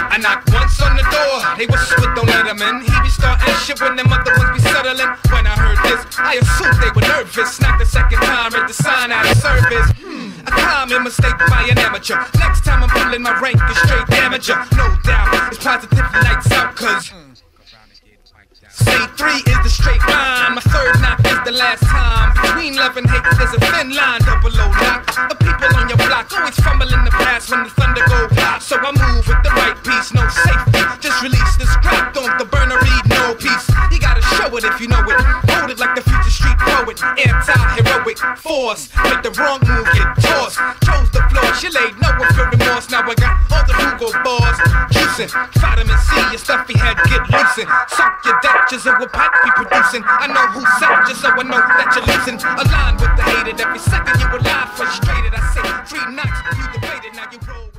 I knocked once on the door, they whispered don't let him in. He be starting shit when them other ones be settling. When I heard this, I assumed they were nervous. Knocked the second time, read the sign out of service. A common mistake by an amateur. Next time I'm pulling my rank is straight damager. No doubt, it's positive lights out, cause C3 is the straight line. My third knock is the last time. Between love and hate there's a thin line. Double O knock. The people on your block always fumble in the past when the thunder go pop. So I move with the right piece, no safety. Just release the scrap, don't the burner read no peace. You gotta show it if you know it. Hold it like the future street poet. Anti-heroic force. Make the wrong move, get tossed. Chose the floor, she laid no one for remorse. Now I got all the Hugo bars. Juicing, vitamin C, your stuffy head get loosened. Suck your Dutchess and what pipe be producing. I know who sent you, so I know that you're losing. Align with the hated, every second you alive frustrated. I say 3 knocks, you debated, now you roll.